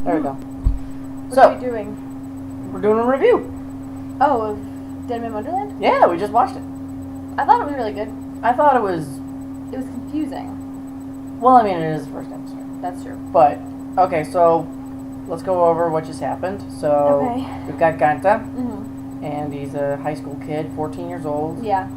There we go. What So, are we doing? we're doing a review. Oh, of Deadman Wonderland? Yeah, we just watched it. I thought it was really good. I thought it was... It was confusing. Well, I mean, it is the first episode. That's true. But, okay, so let's go over what just happened. So, Okay. we've got Ganta, Mm-hmm. and he's a high school kid, 14 years old. Yeah.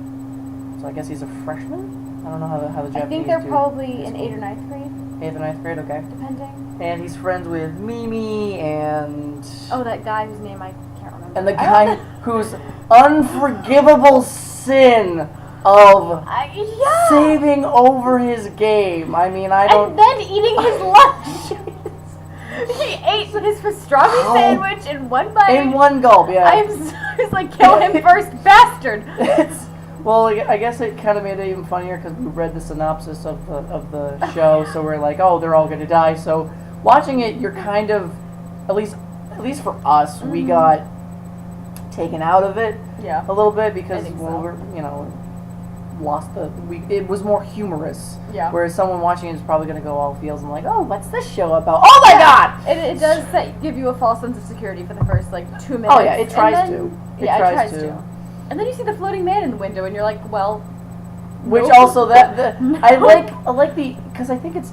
So I guess he's a freshman? I don't know how the Japanese I think they're do probably high in school. 8th or 9th grade, 8th or 9th grade, okay. depending. And he's friends with Mimi and... Oh, that guy whose name I can't remember. And the guy whose unforgivable sin of yeah. saving over his game. I mean, I don't... And then eating his lunch. He ate his pastrami sandwich in one bite. In one gulp, yeah. It's like, kill him first, bastard. Well, I guess it kind of made it even funnier because we read the synopsis of the show, so we're like, oh, they're all going to die. So watching it, you're kind of, at least for us, we got taken out of it Yeah. a little bit because so. we're, it was more humorous. Yeah. Whereas someone watching it is probably going to go all feels and like, oh, what's this show about? Oh my God! It does give you a false sense of security for the first 2 minutes. Oh yeah, it tries to. It tries to. And then you see the floating man in the window, and you're like, well. Which nope. also I like the because I think it's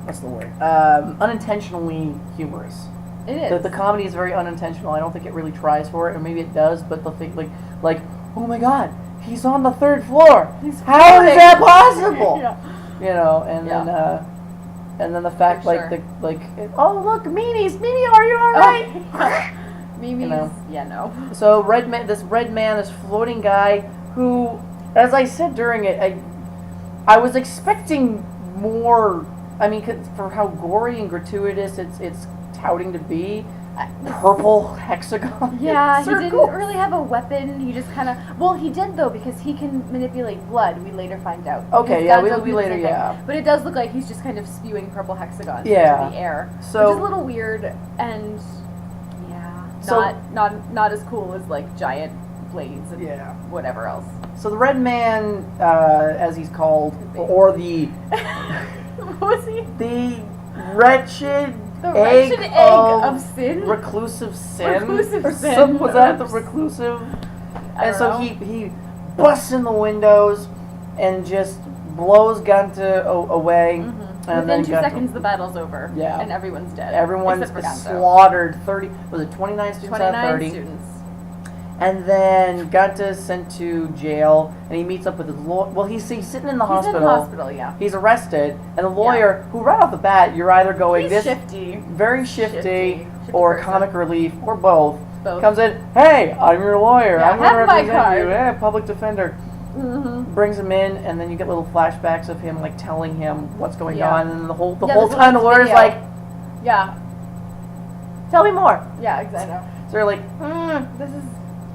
what's the word? Unintentionally humorous. It is. The comedy is very unintentional. I don't think it really tries for it, or maybe it does. But the thing, like, oh my God, he's on the 3rd floor. How is that possible? Yeah. And then the fact, For sure. oh look, Mimi, are you all right? Mimi's, no. So this red man, this floating guy, who, as I said during it, I was expecting more. I mean, for how gory and gratuitous it's touting to be. Purple hexagon. Yeah, circle. he didn't really have a weapon. He just kind of. Well, he did though because he can manipulate blood. We later find out. Okay, yeah, we later, yeah. But it does look like he's just kind of spewing purple hexagons into the air, so, which is a little weird and not as cool as like giant blades and whatever else. So the Red Man, as he's called, or the what was he? The wretched. The wretched egg of sin? Reclusive sin? Reclusive sin. Was that the reclusive? And so he busts in the windows and just blows Ganta away. Mm-hmm. And within then 2 seconds, the battle's over. Yeah. And everyone's dead. Everyone's slaughtered. 30, was it 29 students out of 30? 29 students. And then Ganta is sent to jail, and he meets up with his lawyer. Well, he's sitting in the hospital. He's in the hospital, yeah. He's arrested, and the lawyer, who right off the bat, you're either going he's shifty. Very shifty or person. comic relief, or both. Both. Comes in, hey, I'm your lawyer. Yeah, I'm going to represent card. you. Hey, public defender. Mm-hmm. Brings him in, and then you get little flashbacks of him like telling him what's going on, and the whole time the lawyer's like, yeah, tell me more. Yeah, exactly. So they're like, this is.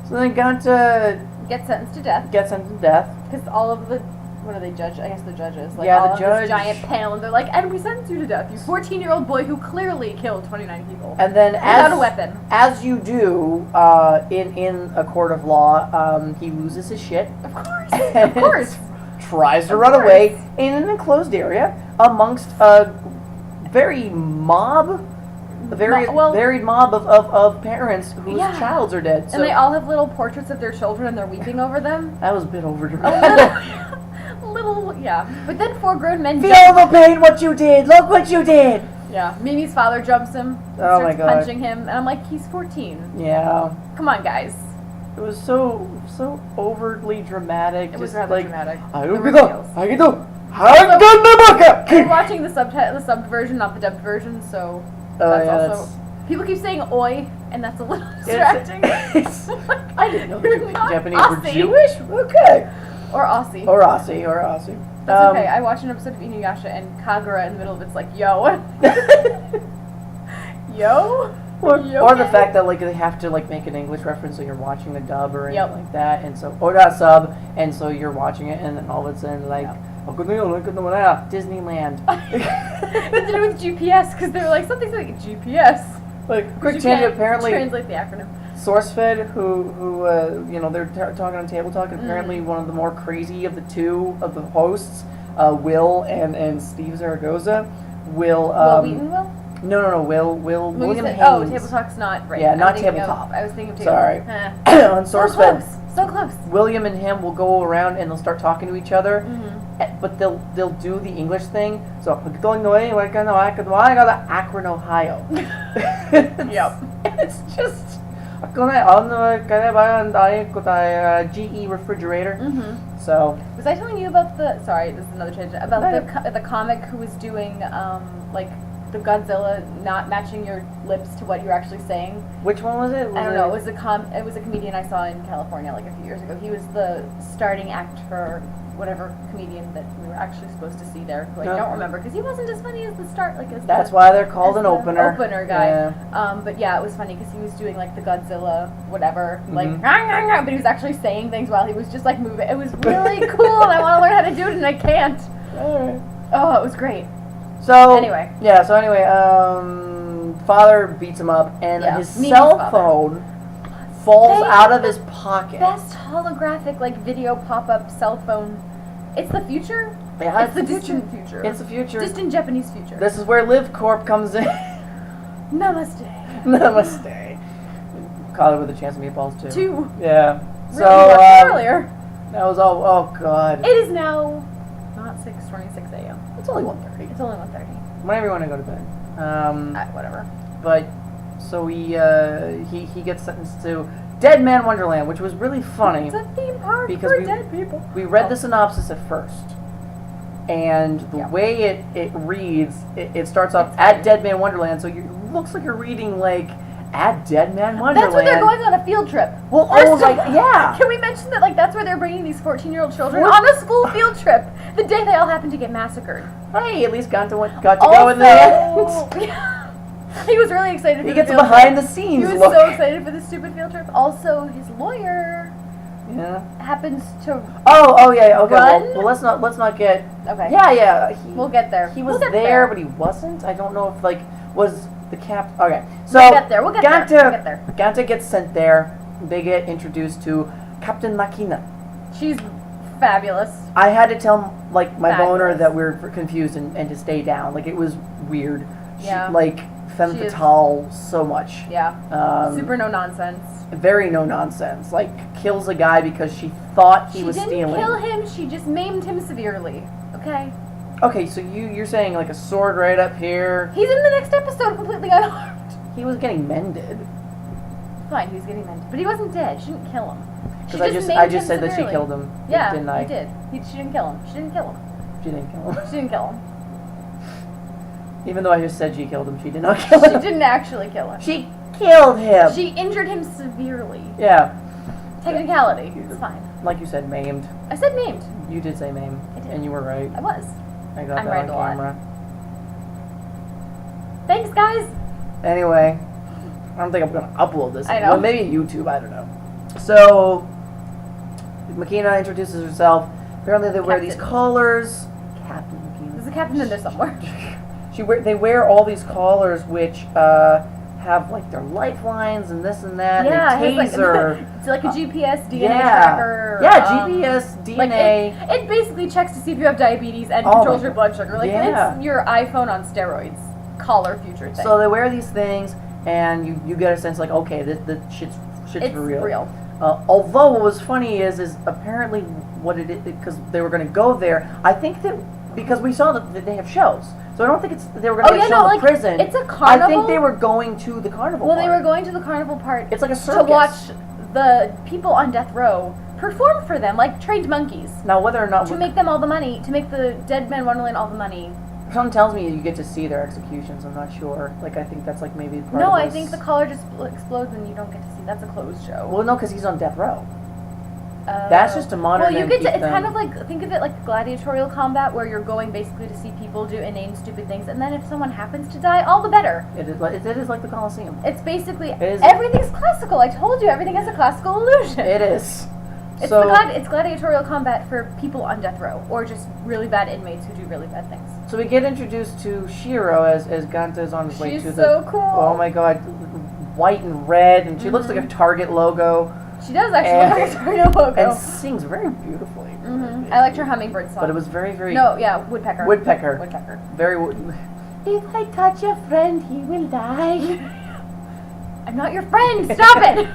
So then Ganta gets sentenced to death. Because all of the, what are they, judge? I guess the judges. Like yeah, all the of judge. This giant panel, and they're like, and we sentence you to death. You 14-year-old boy who clearly killed 29 people. And then without a weapon. As you do in a court of law, he loses his shit. Of course. Of course. Tries to run away in an enclosed area amongst a varied mob of parents whose childs are dead. So and they all have little portraits of their children and they're weeping over them. That was a bit overdramatic. But then 4 grown men feel the pain what you did. Look what you did. Yeah. Mimi's father jumps him. Starts punching him. And I'm like, he's 14. Yeah. Come on, guys. It was so overtly dramatic. It was rather dramatic. We're watching the subbed version, not the dubbed version, so that's people keep saying "oi," and that's a little distracting. I didn't know the Japanese were Jewish. Okay. Or Aussie. That's okay. I watched an episode of Inuyasha, and Kagura in the middle of it's like, "Yo, yo." Or the fact that they have to make an English reference, so you're watching the dub or anything like that, and so not sub, and so you're watching it, and then all of a sudden Disneyland. It did it with GPS because they were like something's like GPS. Quick tangent. Apparently, translate the acronym. SourceFed, who they're talking on Table Talk, and apparently one of the more crazy of the two of the hosts, Will and Steve Zaragoza, Will Wheaton will? No, William Haynes. Oh, Table Talk's not right. Yeah, not thinking Tabletop. I was thinking of Table Sorry. Talk. On So SourceFed, close. So close. William and him will go around and they'll start talking to each other, Mm-hmm. but they'll do the English thing. So Akron, Ohio. Yep. It's just GE refrigerator. Mm-hmm. So Was I telling you about the? Sorry, this is another tangent. About the comic who was doing like the Godzilla not matching your lips to what you're actually saying. which one was it? I don't know. It was a comedian I saw in California like a few years ago. He was the starting act for whatever comedian that we were actually supposed to see there. Who I don't remember because he wasn't as funny as the start. That's why they're called an opener. Opener guy. Yeah. But yeah, it was funny because he was doing like the Godzilla whatever, like, Mhm. but he was actually saying things while he was just like moving. It was really cool, and I want to learn how to do it, and I can't. Alright. Oh, it was great. So Anyway. yeah. So anyway, father beats him up, and Yeah, his Mimi's cell father. phone falls They out have of his pocket. Best holographic like video pop-up cell phone. It's the future. Yeah, It's the distant future. It's the future. Distant Japanese future. This is where Live Corp comes in. Namaste. Namaste. Caught it with a chance of meatballs too. Two. Yeah. Really So watched it earlier. that was all. Oh god. It is now not 6:26 a.m. It's only 1:30. It's only 1:30. Whenever you want to go to bed. Whatever. But so he gets sentenced to Deadman Wonderland, which was really funny. It's a theme park Because for we- dead people. We read Oh. the synopsis at first, and the Yeah. way it reads, it starts off It's at great. Deadman Wonderland, so it looks like you're reading like at Deadman Wonderland. That's where they're going on a field trip. Well, First oh of my, all, yeah. Can we mention that that's where they're bringing these 14-year-old children What? on a school field trip the day they all happen to get massacred. Hey, at least got to go in the end. He was really excited. He for gets the a field behind trip. the scenes He was look. so excited for this stupid field trip. Also, his lawyer Yeah. happens to. Oh yeah. Okay. Run? Well, let's not get. Okay. Yeah. We'll get there. He was We'll get there, but he wasn't. I don't know if was the cap. Okay. So We'll get there. We'll get there. Ganta, We'll get there. Ganta gets sent there. They get introduced to Captain Makina. She's fabulous. I had to tell my boner Fabulous. that we're confused and to stay down. Like it was weird. Yeah. Femme She is- fatale so much. Yeah. Super no nonsense. Very no nonsense. Like kills a guy because she thought he was She didn't stealing. kill him. She just maimed him severely. Okay. Okay, so you're saying like a sword right up here. He's in the next episode completely unharmed. He was getting mended. Fine, he was getting mended, but he wasn't dead. She didn't kill him. She Because I maimed just him said that she severely. killed him. Yeah, didn't I? he did. She didn't kill him. She didn't kill him. She didn't kill him. She didn't kill him. Even though I just said she killed him, she did not kill She him. didn't actually kill him. She killed him. She injured him severely. Yeah, Technicality. It's fine. like you said, maimed. I said maimed. You did say maimed, I did. and you were right. I was. I got I'm that right on a lot. camera. Thanks, guys. Anyway, I don't think I'm gonna upload this. I know. Well, maybe YouTube. I don't know. So, Makina introduces herself. Apparently, they wear these Captain. collars. Captain Makina. There's a captain in there somewhere. They wear all these collars which have like their lifelines and this and that. Yeah, and a it's taser. it's like a GPS DNA yeah. tracker. Yeah, GPS, DNA. Like it basically checks to see if you have diabetes and Oh controls my your God. blood sugar. Like Yeah. it's your iPhone on steroids. Collar future thing. So they wear these things, and you get a sense like, okay, this shit's it's for real. real. Although what was funny is apparently what it is, because they were going to go there. I think that because we saw that they have shows, so I don't think they were going to show the prison. It's a carnival. I think they were going to the carnival. Well, part. they were going to the carnival part. It's like a to circus. watch the people on death row perform for them like trained monkeys. Now whether or not To make them all the money, to make the Deadman Wonderland all the money. someone tells me you get to see their executions, I'm not sure. Like I think that's like maybe part No, of I this. think the collar just explodes and you don't get to see. That's a closed show. Well, no, because he's on death row. That's just to monitor Well, you and get to. keep It's them- kind of like think of it like gladiatorial combat, where you're going basically to see people do inane, stupid things, and then if someone happens to die, all the better. It is like the Colosseum. It's basically is. everything's classical. I told you, everything has a classical illusion. It is. It's So it's gladiatorial combat for people on death row, or just really bad inmates who do really bad things. so we get introduced to Shiro as Ganta is on his way She's to so the. cool. Oh my God, white and red, and she looks like a Target logo. She does actually look like a Target logo. And sings very beautifully. I liked her hummingbird song. But it was very, very no, yeah, woodpecker. woodpecker. Woodpecker. Very. If I touch your friend, he will die. I'm not your friend. Stop it.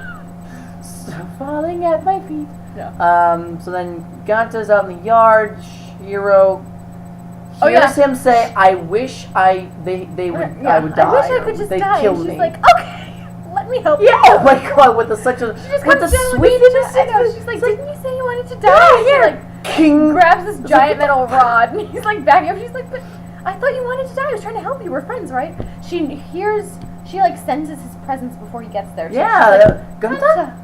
Stop falling at my feet. No. So then Ganta's out in the yard. Shiro Oh, hears yeah. him say, "I wish I would die. I wish I could just they die." killed And she's me." like, okay, let me help Yeah. you. Oh my God! With such a She just with comes the down sweet with this, innocence. I know. She's like, didn't you say you wanted to die? Yeah, She yeah. like King grabs this It's giant like- metal rod, and he's like backing up. She's like, but I thought you wanted to die. I was trying to help you. We're friends, right? She like senses his presence before he gets there. So Yeah, she's like, Ganta? Ganta.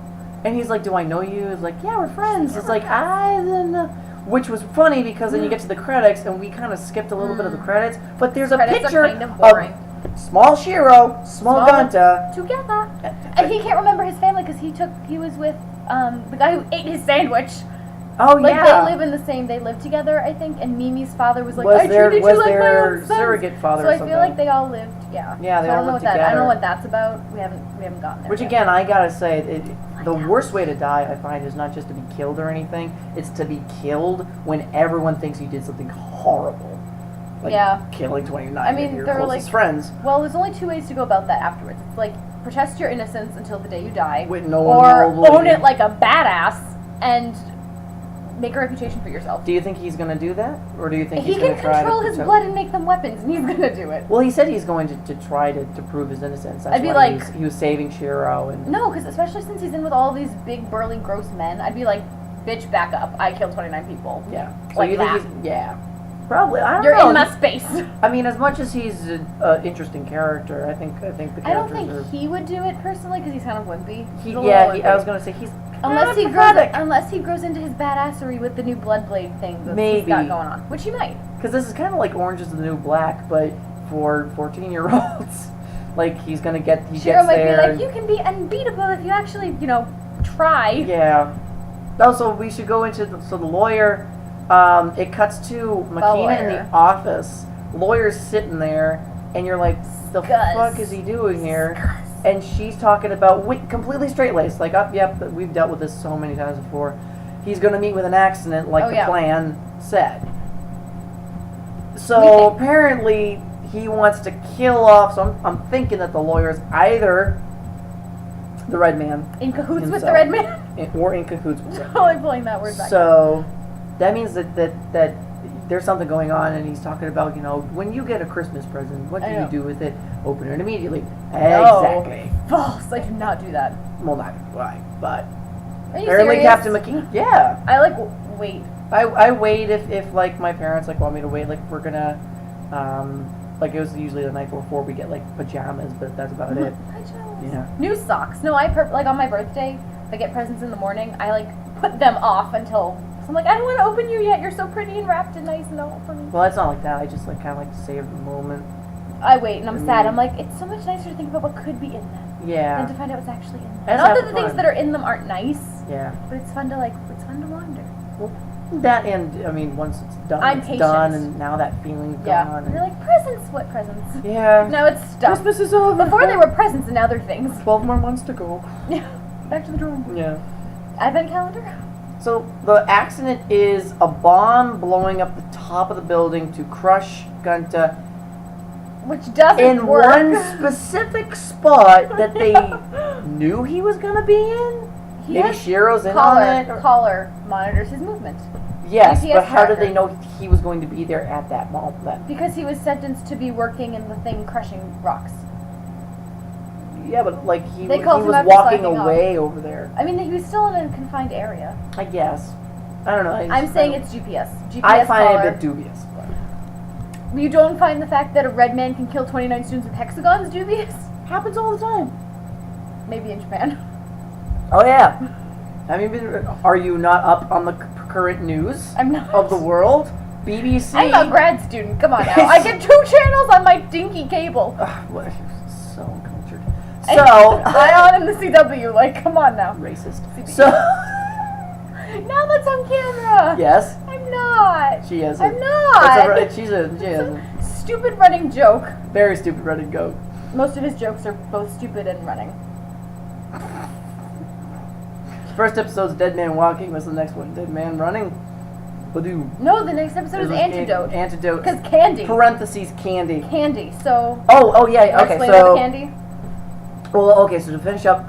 And he's like, "Do I know you?" He's like, "Yeah, we're friends." It's like, I don't know. Which was funny because then you get to the credits and we kind of skipped a little bit of the credits, but there's a Credits picture are kind of boring. small Shiro, small Ganta. Together. And he can't remember his family because he was with the guy who ate his sandwich. Oh Like yeah. they live together, I think, and Mimi's father was like, Was I their- treated was you like my their own son. surrogate father So or I feel something. like they all lived, yeah. Yeah, they so I all don't know lived what that. I don't know together. what that's about. We haven't gotten there. Which yet. again, I gotta say, the worst way to die, I find, is not just to be killed or anything. It's to be killed when everyone thinks you did something horrible. Like Yeah. killing 29 I mean, of your there are, closest like- friends. Well, there's only two ways to go about that afterwards. It's like protest your innocence until the day you die, With no one or will believe own you. it like a badass and make a reputation for yourself. Do you think he's gonna do that, or do you think He he's can gonna try control to his protect- blood and make them weapons, and he's gonna do it. Well, he said he's going to try to prove his innocence. That's I'd be why like- he was saving Shiro and. No, because especially since he's in with all these big, burly, gross men, I'd be like, bitch, back up. I killed 29 people. Yeah. So Like you think that. he's yeah. Probably. I don't You're know. in my space. I mean, as much as he's an interesting character, I think the characters I don't think are. he would do it personally because he's kind of wimpy. He, He's a yeah, little I was wimpy. gonna say he's Unless he pathetic. grows into his badassery with the new Bloodblade thing that he's Maybe. got going on, which he might. Because this is kind of like Orange is the New Black, but for 14-year-olds. Like he's gonna get he Shiro gets might there. be like, and- you can be unbeatable if you actually, try. Yeah. Also, we should go into the lawyer. It cuts to Makina in lawyer. the office. Lawyer's sitting there, and you're like, the Gus. fuck is he doing here? And she's talking about completely straight laced, like, yep, we've dealt with this so many times before. He's going to meet with an accident, like Oh, the yeah. plan said. We So think- apparently, he wants to kill off. So I'm thinking that the lawyer's either the Red Man In cahoots with the himself, Red Man. or in cahoots with the Red Man. Totally pulling that word back. So that means that there's something going on, and he's talking about, when you get a Christmas present, what do I you know. do with it? Open it immediately. No. Exactly. False. I do not do that. Well, not why, but Are you apparently serious? Captain McKee. Yeah, I wait. I wait if like my parents want me to wait. Like we're gonna, like it was usually the night before we get like pajamas, but that's about it. Yeah. New socks. No, like on my birthday, if I get presents in the morning, I put them off until. So I'm like, I don't want to open you yet. You're so pretty and wrapped and nice and all for me. Well, it's not like that. I just kind of like to save the moment. I wait and I'm I sad. mean- I'm like, it's so much nicer to think about what could be in them than Yeah. to find out what's actually in them. Let's Not have that the things fun. that are in them aren't nice, Yeah. but it's fun to wander. That and I mean, once it's done, I'm it's patient. done, and now that feeling's Yeah. gone. And you're like, presents? What presents? Yeah. Now it's stuff. Christmas is over. Before they were presents and now they're things. 12 more months to go. Yeah. Back to the drawing board. Yeah. Advent calendar? So the accident is a bomb blowing up the top of the building to crush Gunta Which doesn't in work. one specific spot that they knew he was gonna be in. He Maybe has Shiro's in on it. or- Caller monitors his movement. Yes, GPS but how did tracker. they know he was going to be there at that moment? Because he was sentenced to be working in the thing crushing rocks. Yeah, but like he They was called him after walking signing off. away over there. I mean, he was still in a confined area. I guess. I don't know. I'm saying it's GPS. GPS I find caller. it a bit dubious. But You don't find the fact that a red man can kill 29 students with hexagons dubious? happens all the time. Maybe in Japan. Oh yeah. Are you not up on the current news I'm not. of the world? BBC. I'm a grad student. Come on now. I get 2 channels on my dinky cable. Ugh, what- so uncultured. And So I on in the CW. Like, come on now. racist. CBS. So Now that's on camera. yes, I'm not. she is. I'm not. She is a Stupid running joke. very stupid running goat. Most of his jokes are both stupid and running. First episode's Dead Man Walking was the next one. Dead Man Running. Badoo. No, the next episode is Antidote. Antidote. Because candy. Parentheses candy. Candy. So. Oh yeah. Okay, explain so. about the candy. Well, okay. So to finish up,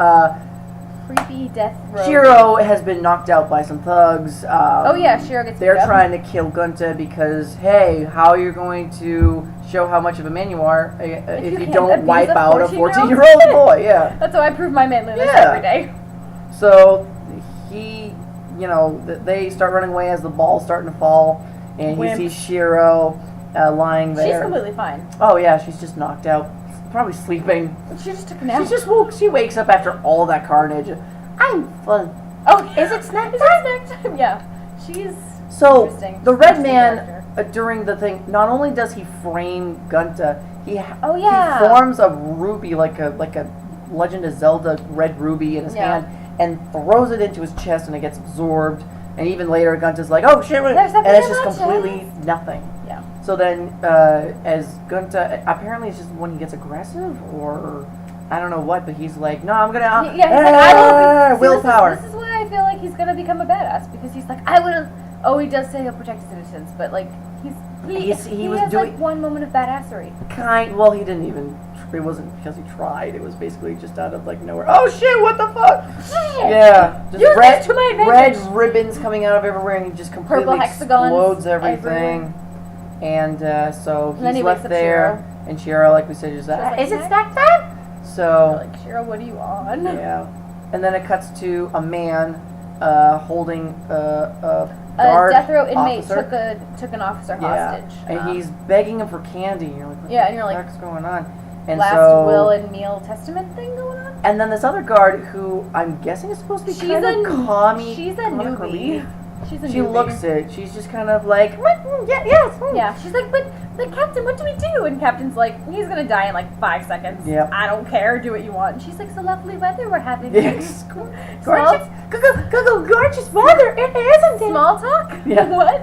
Creepy death row. Shiro has been knocked out by some thugs. Oh yeah, Shiro gets. They're beat up. trying to kill Gunta because, hey, how are you going to show how much of a man you are if you don't abuse wipe a out a 14-year-old 14-year-old boy? Yeah. That's how I prove my manliness Yeah. every day. So he, they start running away as the ball's starting to fall, and Wimp. he sees Shiro lying there. She's completely fine. Oh yeah, she's just knocked out, probably sleeping. She just took a nap. She wakes up after all that carnage. I'm fun. Oh, is it snack time? Yeah. She's So interesting. the Red Interesting Man character. during the thing, not only does he frame Gunta, Oh, yeah. he forms a ruby like a Legend of Zelda red ruby in his Yeah. hand and throws it into his chest, and it gets absorbed. And even later, Gunta's like, "Oh shit!" There's and nothing it's in just my completely chest. nothing. Yeah. So then, as Gunta, apparently it's just when he gets aggressive, or I don't know what, but he's like, "No, I'm gonna." Yeah, he's like, I will. See, willpower. This is why I feel like he's gonna become a badass, because he's like, I will. Oh, he does say he'll protect his innocence, but like he was has doing- like one moment of badassery. Well, he didn't even. It wasn't because he tried. It was basically just out of like nowhere. Oh shit! What the fuck? Yeah, just Use red, this to my red advantage. ribbons coming out of everywhere, and he just completely Purple hexagons explodes everything. everywhere. And so And then he's he wakes left up there, and Shiro, like we said, just like, is it snack snack time? So Like, Shiro, what are you on? yeah, and then it cuts to a man holding a guard death row inmate officer. took an officer Yeah, hostage. and he's begging him for candy. And you're like, what Yeah, the and you're like, heck's going on? And last so, will and meal testament thing going on. and then this other guard, who I'm guessing is supposed to be kind of commie. She's a comic newbie. relief. She's a She newbie. looks it. She's just kind of like, yes. Yeah, she's like, but Captain, what do we do? And Captain's like, he's gonna die in like 5 seconds. Yep. I don't care. Do what you want. And she's like, so lovely weather we're having. Yes. Gorgeous, gorgeous weather. It isn't it? Small talk. Yeah. What?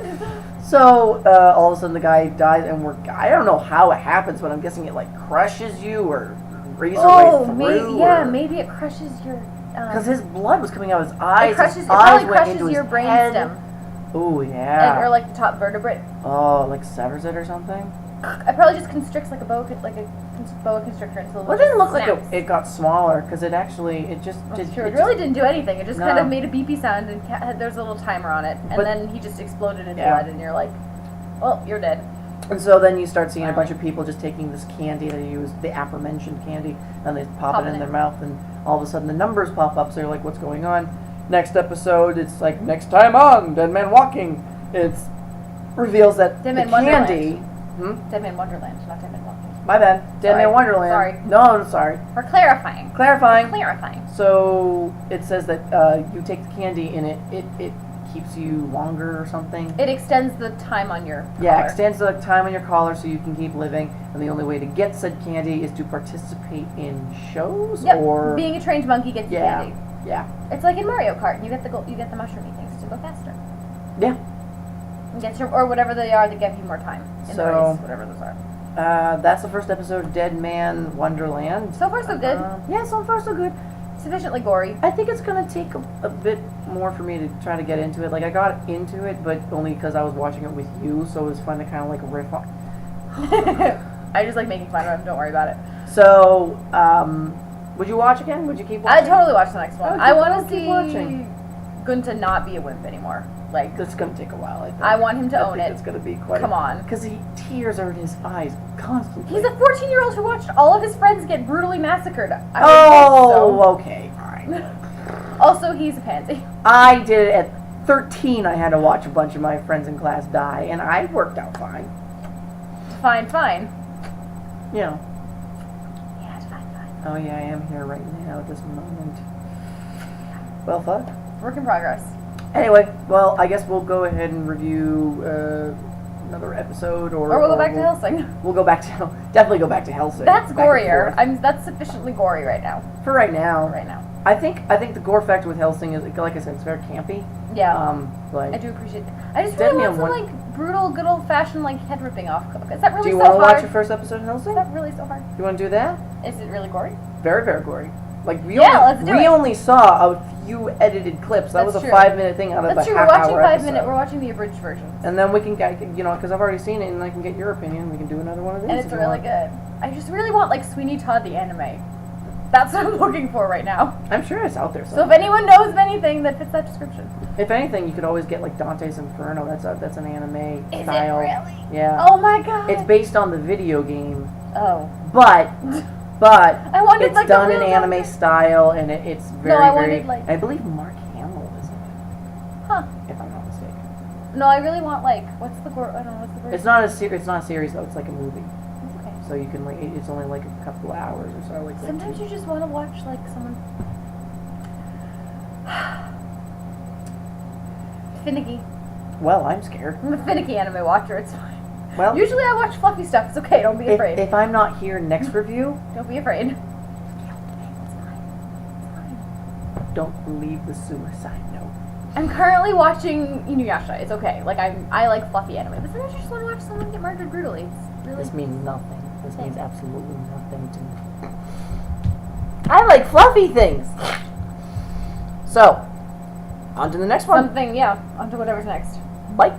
So all of a sudden the guy dies, and I don't know how it happens, but I'm guessing it like crushes you or razor way through. Maybe it crushes your. Because his blood was coming out of his eyes. It crushes. His It eyes probably went crushes into your his brain head. stem. Oh yeah. Or like the top vertebrate. Oh, like severs it or something. It probably just constricts like a boa constrictor until Well, it didn't look snaps. like it got smaller because it just That's true. it It really didn't do anything. It just kind No. of made a beepy sound, and there's a little timer on it, and But- then he just exploded in Yeah. blood, and you're like, well, you're dead. And so then you start seeing a bunch of people just taking this candy that you use, the aforementioned candy, and they pop it in their mouth, and all of a sudden the numbers pop up, so you're like, what's going on? Next episode, it's like, next time on Deadman Walking, it's reveals that Deadman the candy... Deadman Wonderland, not Deadman Walking. My bad. Deadman Sorry. Wonderland. Sorry. No, I'm sorry. For clarifying. Clarifying. So it says that you take the candy and it keeps you longer or something. It extends the time on your Yeah, collar. extends the time on your collar so you can keep living. And the only way to get said candy is to participate in shows Yep. or Being a trained monkey gets you yeah, candy. yeah, It's like in Mario Kart. You get the mushroomy things to go faster. yeah. And get your, or whatever they are that give you more time in the So- race, whatever those are. That's the first episode of Deadman Wonderland. So far, so good. Yeah, so far so good. Sufficiently gory. I think it's gonna take a bit more for me to try to get into it. Like I got into it, but only because I was watching it with you, so it was fun to kind of like riff on. I just like making fun of him. Don't worry about it. So, would you watch again? Would you keep watching? I'd totally watch the next one. I want to keep see watching. Gunta not be a wimp anymore. Like, That's gonna take a while. I think. I want him to own it. It's gonna be quite. Come on. Because tears are in his eyes constantly. He's a 14-year-old who watched all of his friends get brutally massacred. I would Oh, hope okay, fine. so. Also, he's a pansy. I did it at 13. I had to watch a bunch of my friends in class die, and I worked out fine. Fine. You know. Yeah, it's fine. Oh yeah, I am here right now at this moment. Well, fuck. Work in progress. Anyway, well, I guess we'll go ahead and review another episode, or Or we'll go back to Helsing. We'll go back to definitely go back to Helsing. That's back and gorier. forth. That's sufficiently gory right now. For right now. Right now. I think the gore factor with Helsing is, like I said, it's very campy. Yeah. Like, I do appreciate that. I just really Deadman want some like brutal, good old fashioned like head ripping off. Is that really do you so want to hard? watch the first episode of Helsing? Is that really so hard? You want to do that? Is it really gory? Very, very gory. Like we Yeah, let's do we it. only saw a few edited clips. That That's was a true. 5-minute thing out of That's the true. We're watching half-hour 5 episode. minute. We're watching the abridged version. And then we can get, because I've already seen it, and I can get your opinion. We can do another one of these. And it's really good. I just really want like Sweeney Todd the anime. That's what I'm looking for right now. I'm sure it's out there So somewhere. if anyone knows of anything that fits that description. If anything, you could always get like Dante's Inferno. That's an anime Is style. it really? Yeah. Oh my god. It's based on the video game, Oh. but I wanted it's like done the in real anime Dante. style, and it's very, I very. wanted, like- I believe Mark Hamill is in it, Huh. if I'm not mistaken. No, I really want like what's the I don't know what's the word. It's not a series though. It's like a movie, Okay. so you can like it's only like a couple of hours or so. Like Sometimes you just want to watch like someone finicky. Well, I'm scared. I'm a finicky anime watcher. It's fine. Well, Usually I watch fluffy stuff. It's okay. Don't be afraid. if I'm not here next review, Don't be afraid. don't leave the suicide note. I'm currently watching Inuyasha. It's okay. Like I like fluffy anime, but sometimes you just want to watch someone get murdered brutally. It's really. This means nothing. This means absolutely nothing to me. I like fluffy things. So, on to the next one. Something. Yeah. On to whatever's next. Bye.